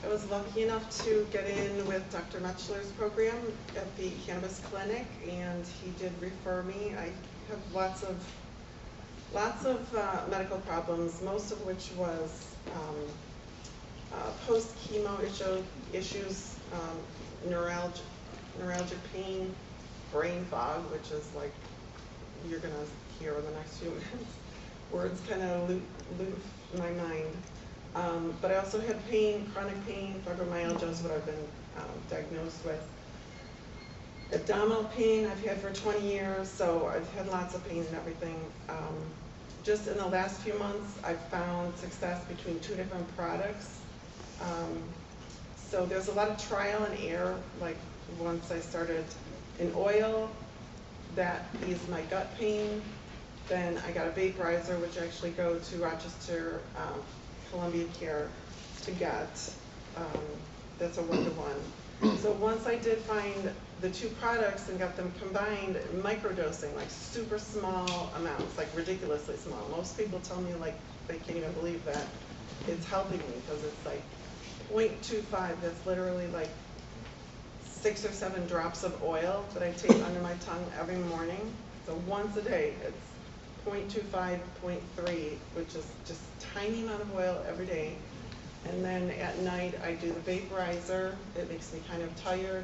I was lucky enough to get in with Dr. Metchler's program at the cannabis clinic, and he did refer me. I have lots of medical problems, most of which was post-chemo issues, neuralgic pain, brain fog, which is like you're going to hear in the next few minutes. Words kind of loop my mind. But I also had pain, chronic pain, fibromyalgia is what I've been diagnosed with. Abdominal pain I've had for 20 years, so I've had lots of pain and everything. Just in the last few months, I've found success between 2 different products. So there's a lot of trial and error. Like once I started an oil, that eased my gut pain. Then I got a vaporizer, which I actually go to Rochester Columbia Care to get. That's a 1-to-1. So once I did find the 2 products and got them combined, microdosing, like super small amounts, like ridiculously small. Most people tell me like they can't even believe that it's helping me because it's like 0.25. That's literally like 6 or 7 drops of oil that I take under my tongue every morning. So once a day, it's 0.25, 0.3, which is just a tiny amount of oil every day. And then at night, I do the vaporizer. It makes me kind of tired.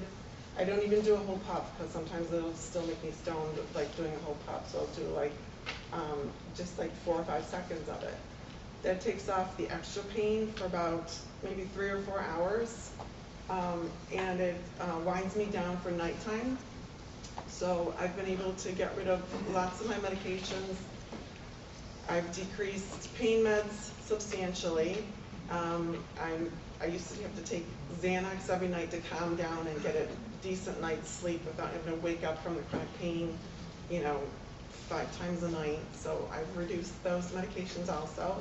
I don't even do a whole puff because sometimes it'll still make me stoned, like doing a whole puff. So I'll do like just like 4 or 5 seconds of it. That takes off the extra pain for about maybe 3 or 4 hours, and it winds me down for nighttime. So I've been able to get rid of lots of my medications. I've decreased pain meds substantially. I used to have to take Xanax every night to calm down and get a decent night's sleep without having to wake up from the chronic pain, 5 times a night. So I've reduced those medications also.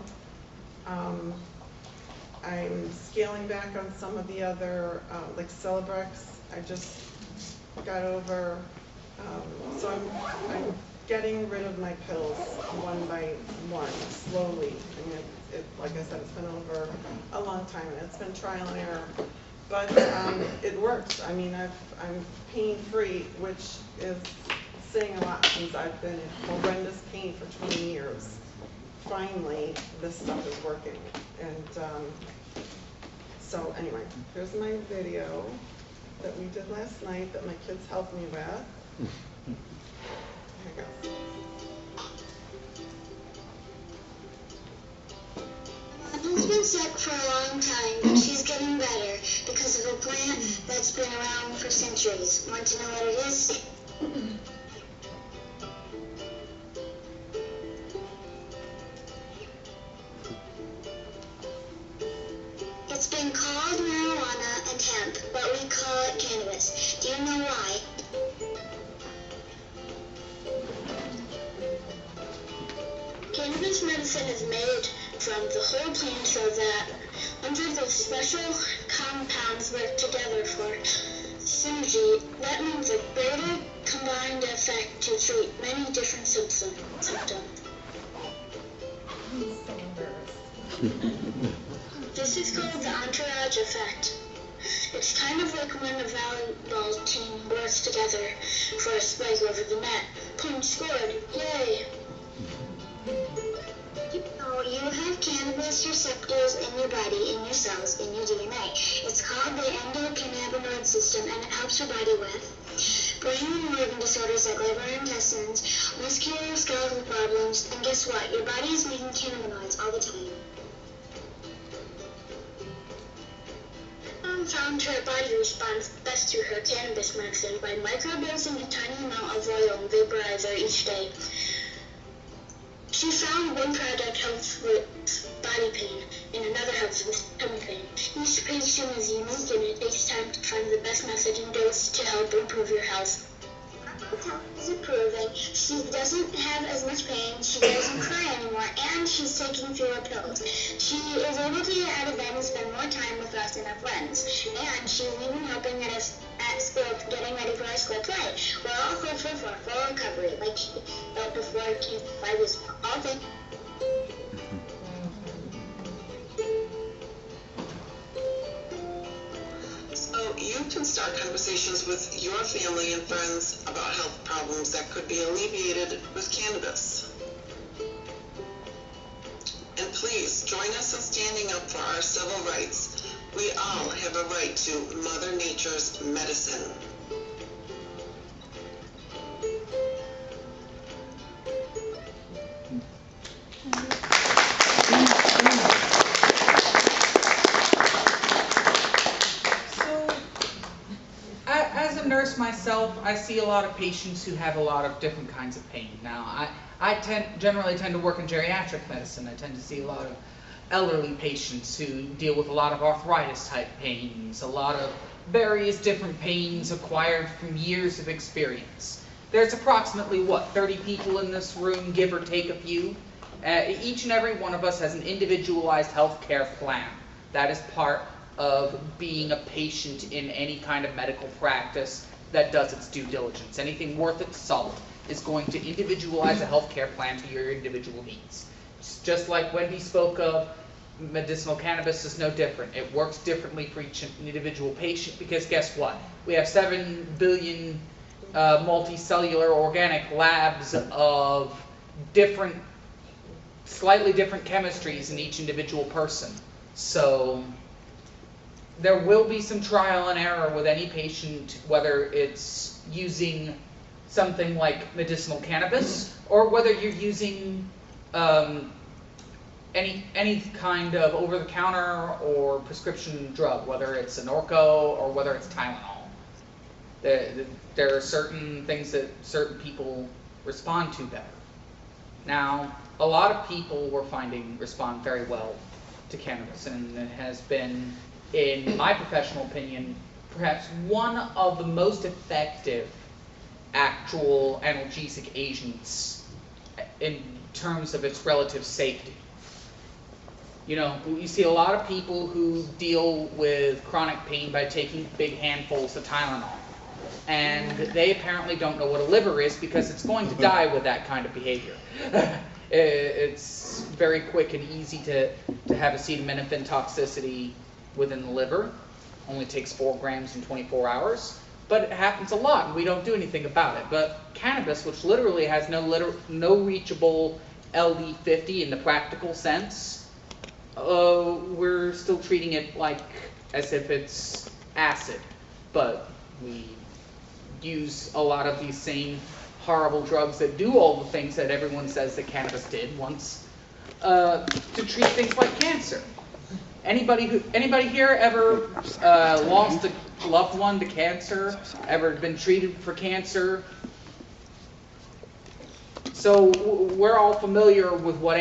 I'm scaling back on some of the other, like Celebrex. I just got over, so I'm getting rid of my pills one by one, slowly. I mean, like I said, it's been over a long time, and it's been trial and error. But it works. I mean, I'm pain-free, which is saying a lot since I've been in horrendous pain for 20 years. Finally, this stuff is working. And so anyway, here's my video that we did last night that my kids helped me with. Here it goes. She's been sick for a long time, but she's getting better because of a plant that's been around for centuries. Want to know what it is? It's been called marijuana and hemp, but we call it cannabis. Do you know why? Cannabis medicine is made from the whole plant so that hundreds of special compounds work together for synergy. That means a greater combined effect to treat many different symptoms. This is called the entourage effect. It's kind of like when a volleyball team works together for a spike over the net. Point scored. Yay! You have cannabis receptors in your body, in your cells, in your DNA. It's called the endocannabinoid system, and it helps your body with brain and organ disorders like liver and intestines, musculoskeletal problems, and guess what? Your body is making cannabinoids all the time. Mom found her body responds best to her cannabis medicine by microdosing a tiny amount of oil and vaporizer each day. She found one product helps with body pain and another helps with tummy pain. Each patient is unique and it takes time to find the best method and dose to help improve your health. Grandma's health is improving. She doesn't have as much pain, she doesn't cry anymore, and she's taking fewer pills. She is able to get out of bed and spend more time with us and our friends. And she's even helping us at school, getting ready for our school play. We're all hopeful for a full recovery, like she felt before 5 years ago. All thank you can start conversations with your family and friends about health problems that could be alleviated with cannabis. And please join us in standing up for our civil rights. We all have a right to Mother Nature's medicine. As a nurse myself, I see a lot of patients who have a lot of different kinds of pain. Now, I generally tend to work in geriatric medicine. I tend to see a lot of elderly patients who deal with a lot of arthritis type pains, a lot of various different pains acquired from years of experience. There's approximately, 30 people in this room, give or take a few. Each and every one of us has an individualized healthcare plan. That is part of being a patient in any kind of medical practice that does its due diligence. Anything worth its salt is going to individualize a healthcare plan to your individual needs. Just like Wendy spoke of, medicinal cannabis is no different. It works differently for each individual patient because guess what? We have 7 billion multicellular organic labs of different, slightly different chemistries in each individual person. So there will be some trial and error with any patient, whether it's using something like medicinal cannabis or whether you're using any kind of over-the-counter or prescription drug, whether it's an Norco or whether it's Tylenol. There are certain things that certain people respond to better. Now, a lot of people we're finding respond very well to cannabis, and it has been, in my professional opinion, perhaps one of the most effective actual analgesic agents in terms of its relative safety. You know, you see a lot of people who deal with chronic pain by taking big handfuls of Tylenol. And they apparently don't know what a liver is because it's going to die with that kind of behavior. It's very quick and easy to have acetaminophen toxicity within the liver. Only takes 4 grams in 24 hours. But it happens a lot and we don't do anything about it. But cannabis, which literally has no reachable LD50 in the practical sense, we're still treating it like as if it's acid. But we use a lot of these same horrible drugs that do all the things that everyone says that cannabis did once to treat things like cancer. Anybody here ever lost a loved one to cancer? Ever been treated for cancer? So we're all familiar with what